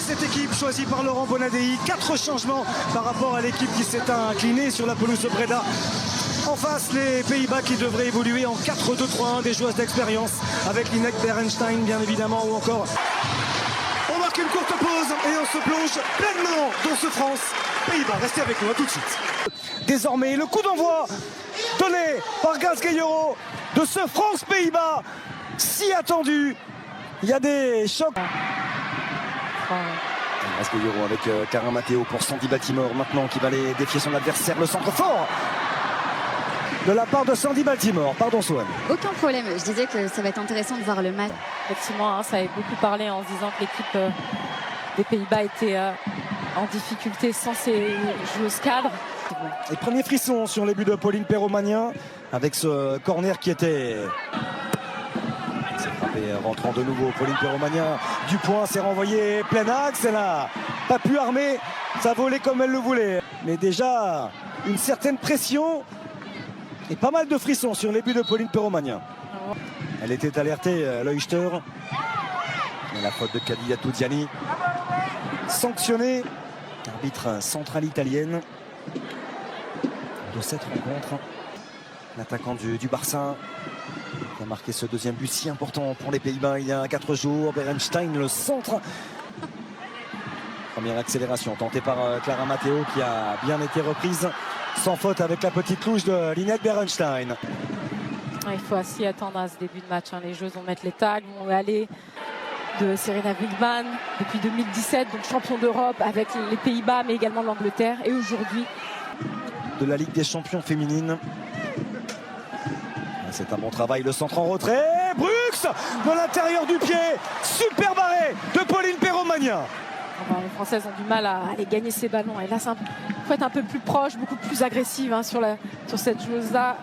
cette équipe choisie par Laurent Bonadei. 4 changements par rapport à l'équipe qui s'est inclinée sur la pelouse de Breda. En face, les Pays-Bas qui devraient évoluer en 4-2-3-1, des joueuses d'expérience avec Linek Berenstein bien évidemment ou encore. On marque une courte pause et on se plonge pleinement dans ce France-Pays-Bas. Restez avec nous, à tout de suite. Désormais, le coup d'envoi donné par Grace Gayoro de ce France-Pays-Bas si attendu. Il y a des chocs. Grace Gayoro avec Clara Matteo pour Sandy Baltimore maintenant qui va aller défier son adversaire. Le centre fort de la part de Sandy Baltimore. Pardon Soane. Aucun problème, je disais que ça va être intéressant de voir le match. Effectivement, ça avait beaucoup parlé en se disant que l'équipe des Pays-Bas était en difficulté sans ses joueuses cadres. Les premiers frissons sur les buts de Pauline Perromagnin avec ce corner qui était... C'est frappé rentrant de nouveau Pauline Perromagnin. Du point, c'est renvoyé plein axe. Elle n'a pas pu armer. Ça volait comme elle le voulait. Mais déjà, une certaine pression et pas mal de frissons sur les buts de Pauline Perromagnin. Elle était alertée, Leuchter. La faute de Kadiatou Diani. Sanctionnée. Arbitre centrale italienne de cette rencontre. L'attaquant du Barça qui a marqué ce deuxième but si important pour les Pays-Bas il y a 4 jours. Berenstein, le centre. Première accélération tentée par Clara Matteo qui a bien été reprise sans faute avec la petite louche de Linet Berenstein. Il faut s'y attendre à ce début de match. Les joueuses vont mettre les tags, vont aller de Serena Wigman depuis 2017, donc champion d'Europe avec les Pays-Bas mais également l'Angleterre. Et aujourd'hui, de la Ligue des Champions féminines. C'est un bon travail, le centre en retrait. Brux de l'intérieur du pied. Super barré de Pauline Perromagnin. Les Françaises ont du mal à aller gagner ces ballons. Et là, il faut être un peu plus proche, beaucoup plus agressive sur cette joueuse-là.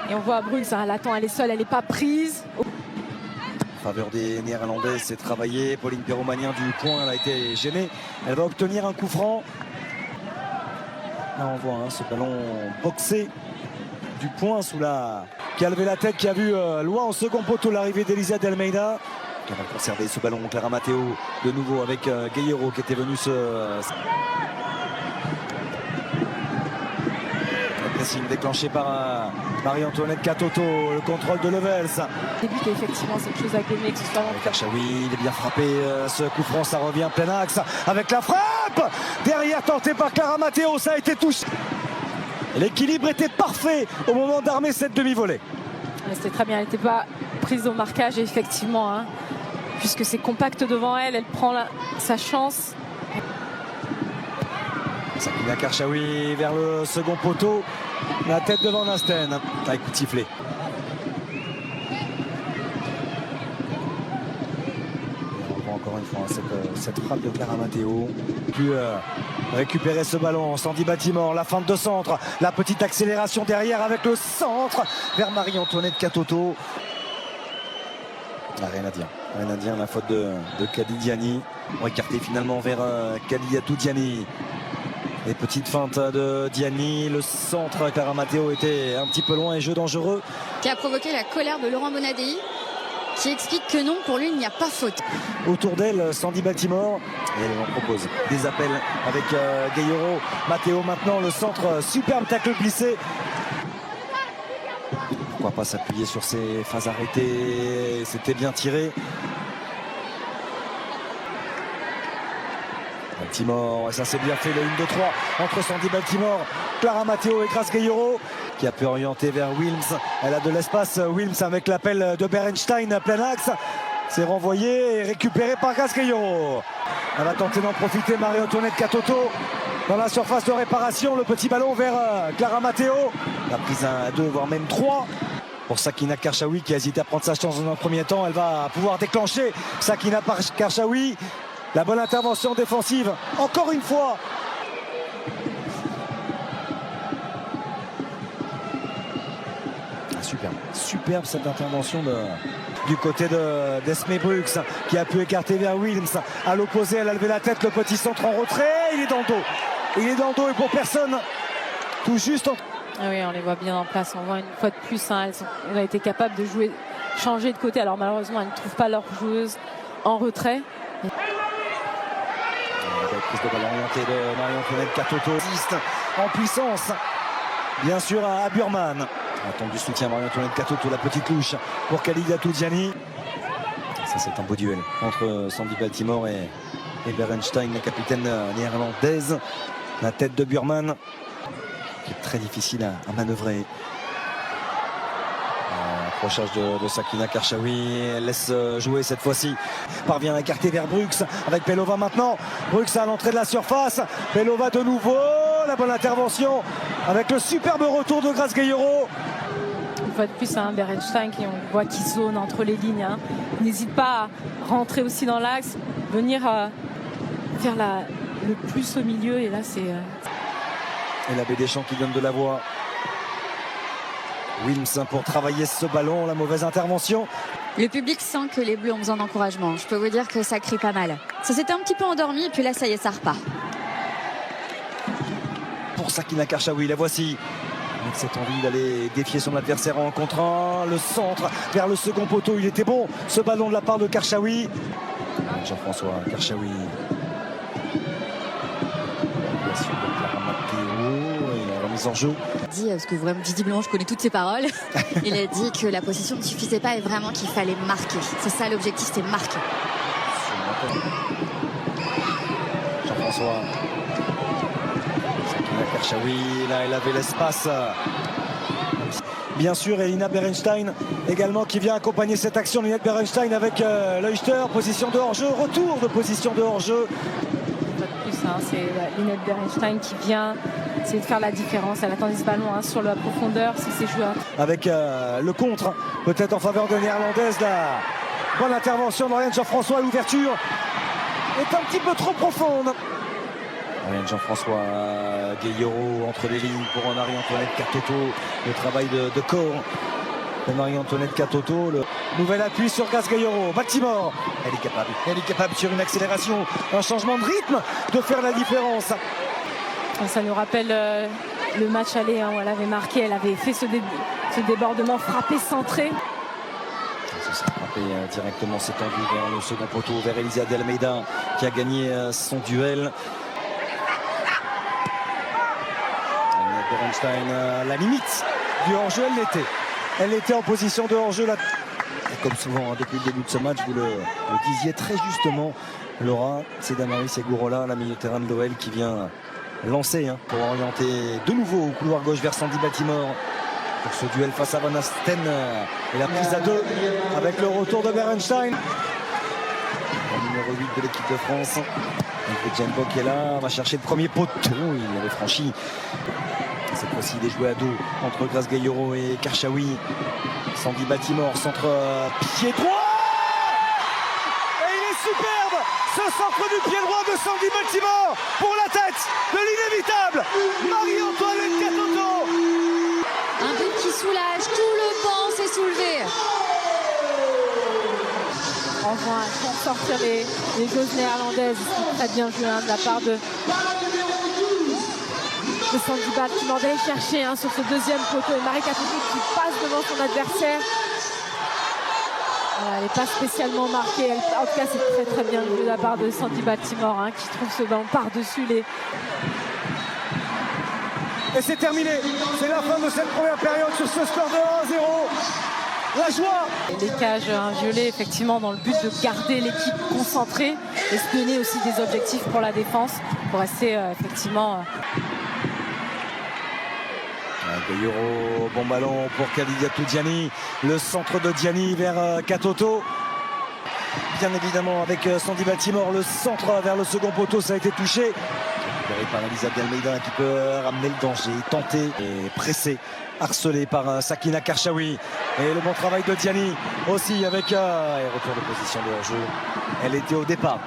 Et on voit Brux, elle attend, elle est seule, elle n'est pas prise. En faveur des Néerlandais, c'est travaillé. Pauline Perromagnin du point, elle a été gênée. Elle va obtenir un coup franc. Là, on voit ce ballon boxé du point sous la... qui a levé la tête, qui a vu loin en second poteau l'arrivée d'Elisa Delmeida. Qui va conserver ce ballon. Clara Matteo de nouveau avec Gayoro qui était venu se... Le pressing déclenché par Marie-Antoinette Katoto. Le contrôle de Levels. Le début, effectivement, c'est une chose à gommer. Que ce soit Karchaoui, il est bien frappé. Ce coup franc, ça revient plein axe. Avec la frappe derrière, tentée par Clara Matteo. Ça a été touché. L'équilibre était parfait au moment d'armer cette demi-volée. C'était très bien. Elle n'était pas prise au marquage, effectivement. Puisque c'est compact devant elle, elle prend sa chance. Sakina Karchaoui vers le second poteau. La tête devant Nasten. Avec coup de sifflet. On voit encore une fois cette frappe de Clara Matteo. Puis récupérer ce ballon. Sandy Baltimore, la feinte de centre. La petite accélération derrière avec le centre vers Marie-Antoinette Katoto. Rien à dire, la faute de Kadi Diani. On va écarter finalement vers Kadiatou Diani. Les petites feintes de Diani. Le centre, Clara Matteo était un petit peu loin et jeu dangereux. Qui a provoqué la colère de Laurent Bonadei, qui explique que non, pour lui, il n'y a pas faute. Autour d'elle, Sandy Baltimore. Et elle en propose des appels avec Gayoro. Matteo maintenant, le centre, superbe tacle glissé. Pourquoi pas s'appuyer sur ses phases arrêtées. C'était bien tiré. Baltimore, et ça c'est bien fait, le 1-2-3 entre Sandy Baltimore, Clara Matteo et Grace Gayoro qui a pu orienter vers Wilms. Elle a de l'espace, Wilms avec l'appel de Berenstein à plein axe. C'est renvoyé et récupéré par Grace Gayoro. Elle va tenter d'en profiter, Marie-Antoinette Katoto dans la surface de réparation. Le petit ballon vers Clara Matteo. La prise à 2 voire même 3 pour Sakina Karchaoui qui a hésité à prendre sa chance dans un premier temps. Elle va pouvoir déclencher. Sakina Karchaoui. La bonne intervention défensive, encore une fois. Superbe cette intervention du côté d'Esme Brux qui a pu écarter vers Wilms. À l'opposé, elle a levé la tête, le petit centre en retrait. Il est dans le dos. Il est dans le dos et pour personne. Tout juste. Oui, on les voit bien en place. On voit une fois de plus, elles ont été capables de jouer, changer de côté. Alors malheureusement, elles ne trouvent pas leur joueuse en retrait. Cette prise de balle orientée de Marie-Antoinette Katoto en puissance, bien sûr, à Burman. Attend du soutien Marie-Antoinette Katoto, la petite louche pour Khadijatou Diani. Ça, c'est un beau duel entre Sandy Baltimore et Berenstein, la capitaine néerlandaise. La tête de Burman, qui est très difficile à manœuvrer. Approchage de Sakina Karchaoui, elle laisse jouer cette fois-ci. Parvient à écarter vers Brooks avec Pelova maintenant. Brooks à l'entrée de la surface. Pelova de nouveau. La bonne intervention avec le superbe retour de Grace Gayero. Une fois de plus, Berenstein, on voit qu'il zone entre les lignes. Il n'hésite pas à rentrer aussi dans l'axe, venir faire le plus au milieu. Et là, c'est. Et la baie des Champs qui donne de la voix. Wilms pour travailler ce ballon, la mauvaise intervention. Le public sent que les Bleus ont besoin d'encouragement. Je peux vous dire que ça crie pas mal. Ça s'était un petit peu endormi et puis là, ça y est, ça repart. Pour Sakina Karchaoui, la voici. Avec cette envie d'aller défier son adversaire en contre-un. Le centre vers le second poteau, il était bon. Ce ballon de la part de Karchaoui. Jean-François Karchaoui. En jeu. Il a dit, parce que vraiment visiblement je connais toutes ses paroles, il a dit que la possession ne suffisait pas et vraiment qu'il fallait marquer. C'est ça l'objectif, c'était marquer. Jean-François. Sakina Karchaoui, là elle avait l'espace. Bien sûr, Elina Berenstein également qui vient accompagner cette action. Linette Berenstein avec Leuchter, position de hors-jeu, retour de position de hors-jeu. C'est Linette Berenstein qui vient essayer de faire la différence. Elle attendait ce ballon sur la profondeur si c'est joueur. Avec le contre, peut-être en faveur de Néerlandaise. La bonne intervention d'Oriane Jean-François. L'ouverture est un petit peu trop profonde. Oriane Jean-François Gayero entre les lignes pour Marie-Antoinette Katoto. Le travail de corps de Marie-Antoinette Katoto. Le nouvel appui sur Grace Gayero. Baltimore, elle est capable sur une accélération, un changement de rythme de faire la différence. Ça nous rappelle le match aller où elle avait marqué, elle avait fait ce débordement frappé centré. Ça s'est frappé directement, c'est tendu vers le second poteau, vers Elisa de Almeida qui a gagné son duel. Berenstein, la limite du hors-jeu, elle était en position de hors-jeu là. Comme souvent depuis le début de ce match, vous le disiez très justement, Laura, c'est Damaris Segurola, la milieu de terrain de l'OL qui vient lancer pour orienter de nouveau au couloir gauche vers Sandy Baltimore pour ce duel face à Van Asten et la prise à deux avec le retour de Berenstein, le numéro 8 de l'équipe de France. Jenbo qui est là, va chercher le premier poteau, il avait franchi. Cette fois-ci, il est joué à dos entre Grace Gayero et Karchaoui. Sandy Baltimore, centre pied droit. Et il est superbe, ce centre du pied droit de Sandy Baltimore pour la tête de l'inévitable Marie-Antoinette Katoto. Un but qui soulage, tout le banc s'est soulevé. Enfin, pour sortir les joueuses néerlandaises, très bien joué de la part de Sandy Baltimore d'aller chercher sur ce deuxième poteau. Et Marie Katoto qui passe devant son adversaire. Elle n'est pas spécialement marquée. En tout cas, c'est très très bien joué de la part de Sandy Baltimore qui trouve ce ballon par-dessus les. Et c'est terminé. C'est la fin de cette première période sur ce score de 1-0. La joie. Les cages inviolées effectivement dans le but de garder l'équipe concentrée et se donner aussi des objectifs pour la défense pour rester effectivement. Gayero, bon ballon pour Khadijatou Diani, le centre de Diani vers Katoto. Bien évidemment avec Sandy Baltimore, le centre vers le second poteau, ça a été touché. Récupéré par Elisa de Almeida qui peut ramener le danger, tenter et presser, harcelé par Sakina Karchaoui. Et le bon travail de Diani aussi avec retour de position de hors-jeu. Elle était au départ.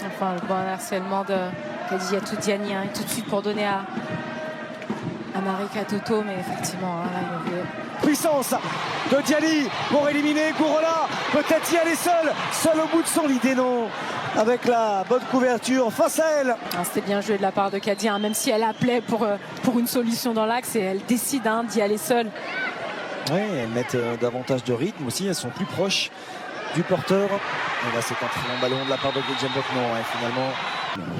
Enfin le bon harcèlement de Khadijatou Diani et tout de suite pour donner à Marie Katoto, mais effectivement là il y avait... Puissance de Diani pour éliminer Gourola, peut-être y aller seul au bout de son idée, non, avec la bonne couverture face à elle. C'était bien joué de la part de Kadi, même si elle appelait pour une solution dans l'axe et elle décide d'y aller seule. Oui, elles mettent davantage de rythme aussi, elles sont plus proches du porteur. Et là c'est un très long ballon de la part de Gretchen Bockman, finalement.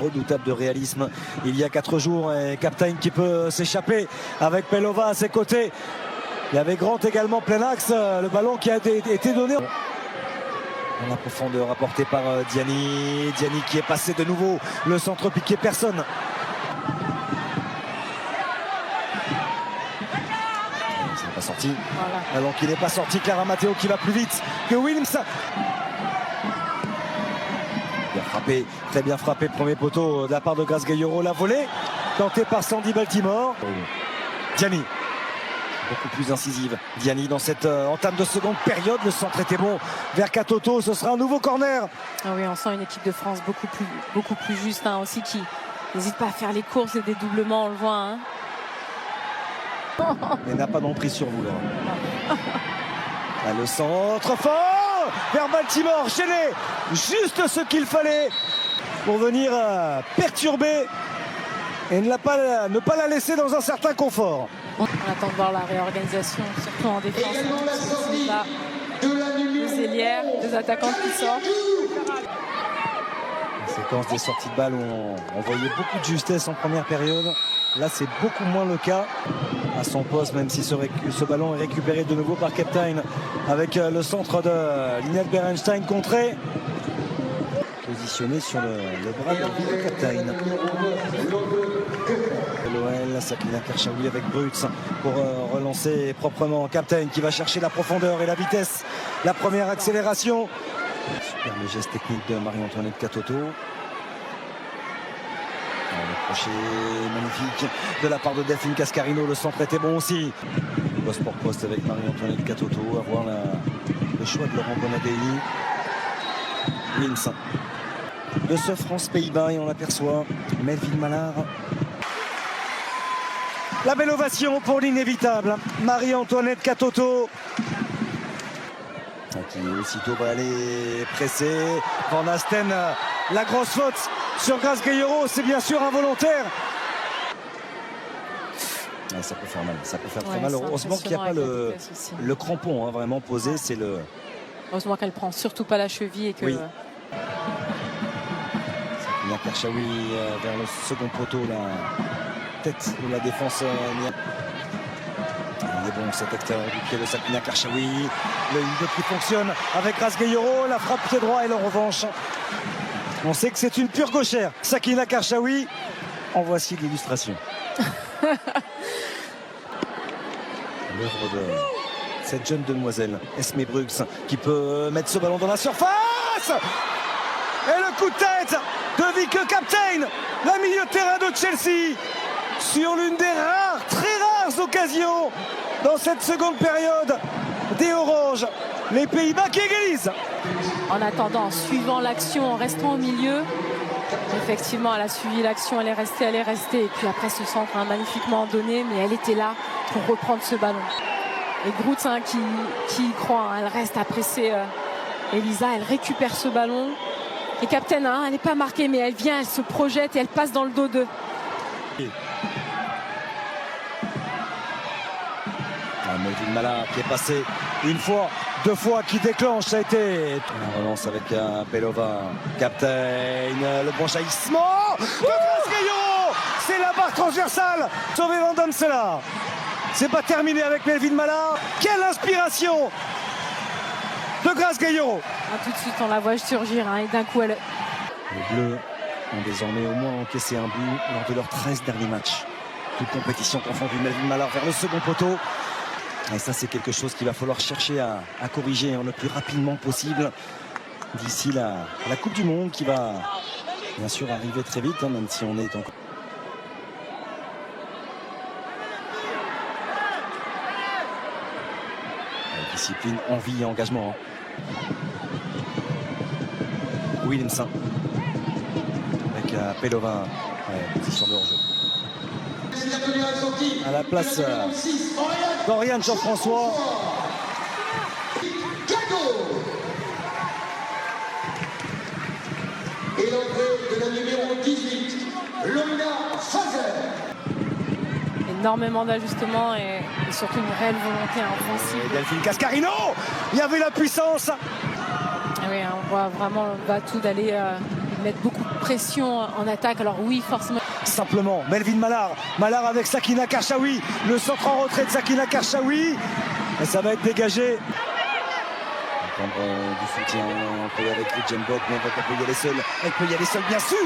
Redoutable de réalisme il y a 4 jours, et Captain qui peut s'échapper avec Pelova à ses côtés. Il y avait Grant également plein axe, le ballon qui a été donné dans la profondeur, apporté par Diani. Diani qui est passé de nouveau, le centre piqué, personne. Ça n'est pas sorti. Voilà. Ballon qui n'est pas sorti, Clara Matteo qui va plus vite que Wilms. Bien frappé, très bien frappé, premier poteau de la part de Grace Gayoro, la volée tentée par Sandy Baltimore. Diani, beaucoup plus incisive. Diani dans cette entame de seconde période, le centre était bon vers Katoto, ce sera un nouveau corner. Ah oui, on sent une équipe de France beaucoup plus juste, hein, aussi, qui n'hésite pas à faire les courses et des doublements, on le voit. Hein. Mais n'a pas d'emprise sur vous, là. Là, le centre fort vers Baltimore, gêné, juste ce qu'il fallait pour venir perturber et ne pas la laisser dans un certain confort. On attend de voir la réorganisation, surtout en défense. Là, deux ailières, deux attaquants qui sortent. La séquence des sorties de balle où on voyait beaucoup de justesse en première période. Là, c'est beaucoup moins le cas à son poste, même si ce ballon est récupéré de nouveau par Captain avec le centre de Lynette Berenstein contré. Positionné sur le bras de Captain. L'OL, Sakina Karchaoui avec Brutz pour relancer proprement Captain qui va chercher la profondeur et la vitesse. La première accélération. Super le geste technique de Marie-Antoinette Katoto. Le crochet magnifique de la part de Delphine Cascarino. Le centre était bon aussi. Poste pour poste avec Marie-Antoinette Katoto. À voir le choix de Laurent Bonadei. Wilms de ce France-Pays-Bas et on aperçoit Melvin Mallard. La belle ovation pour l'inévitable Marie-Antoinette Katoto, qui aussitôt va aller presser Van Asten. La grosse faute sur Grace Gayoro, c'est bien sûr involontaire. Ouais, ça peut faire mal, ça peut faire très mal. Heureusement qu'il n'y a pas le crampon vraiment posé. C'est le. Heureusement qu'elle prend surtout pas la cheville et que. Oui. Sakina Karchaoui vers le second poteau, la tête de la défense. Il est bon cet acteur du pied de Sakina Karchaoui. Le 1-2 qui fonctionne avec Grace Gayoro. La frappe pied droit et en revanche. On sait que c'est une pure gauchère. Sakina Karchaoui. En voici l'illustration. L'œuvre de cette jeune demoiselle, Esme Bruggs, qui peut mettre ce ballon dans la surface. Et le coup de tête de Vicky Captain, la milieu de terrain de Chelsea, sur l'une des très rares occasions dans cette seconde période des Oranges. Les Pays-Bas qui égalisent. En attendant, en suivant l'action, en restant au milieu, effectivement, elle a suivi l'action, elle est restée. Et puis après, ce centre magnifiquement donné, mais elle était là pour reprendre ce ballon. Et Grootz qui y croit, elle reste à presser Elisa, elle récupère ce ballon. Et Captain, elle n'est pas marquée, mais elle vient, elle se projette et elle passe dans le dos d'eux. Melvin Mallard qui est passé une fois, 2 fois, qui déclenche, ça a été. On relance avec Pelova, Captain, le bon jaillissement de Grace Gayoro. C'est la barre transversale, sauvé Van Damsela. C'est pas terminé avec Melvin Mallard. Quelle inspiration de Grace Gayoro. Tout de suite, on la voit surgir, et d'un coup, elle. Les Bleus ont désormais au moins encaissé un but lors de leurs 13 derniers matchs. Toute compétition confondue. Melvin Mallard vers le second poteau. Et ça, c'est quelque chose qu'il va falloir chercher à corriger le plus rapidement possible d'ici la Coupe du Monde qui va bien sûr arriver très vite, même si on est encore. Discipline, envie et engagement. Williams avec Pelova, position de hors-jeu. À la place d'Oriane Jean-François. Et l'entrée de la numéro 18, Lona Fazer. Énormément d'ajustements et surtout une réelle volonté offensive. Delphine Cascarino, il y avait la puissance. Oui, on voit vraiment Batou d'aller mettre beaucoup de pression en attaque. Alors oui, forcément. Simplement, Melvin Mallard. Mallard avec Sakina Karchaoui. Le centre en retrait de Sakina Karchaoui. Et ça va être dégagé. Du soutien avec les Jembok, mais elle peut y aller seule. Elle peut y aller seule, bien sûr.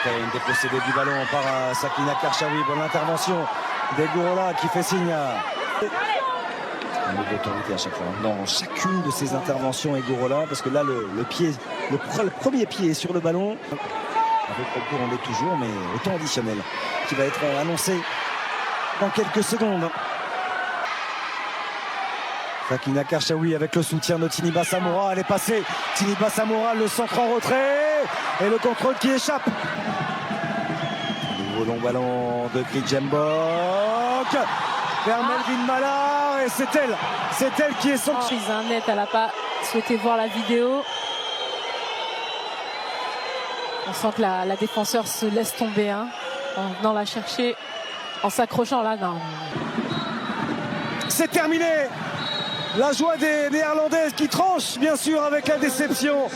Une dépossédée du ballon par Sakina Karchaoui pour l'intervention d'Egorola qui fait signe à l'autorité à chaque fois. Dans chacune de ses interventions, Egorola, parce que là le premier pied est sur le ballon. Avec recours, on l'est toujours, mais au temps additionnel qui va être annoncé dans quelques secondes. Sakina Karchaoui avec le soutien de Tiniba Samoura. Elle est passée. Tiniba Samoura, le centre en retrait. Et le contrôle qui échappe. Nouveau long ballon de Grit Jembok. Vers Melvin Mallard. Et c'est elle qui est sanctionnée. Prise un net, elle n'a pas souhaité voir la vidéo. On sent que la défenseur se laisse tomber en venant la chercher, en s'accrochant là. Non. C'est terminé. La joie des Néerlandaises qui tranche bien sûr avec la déception.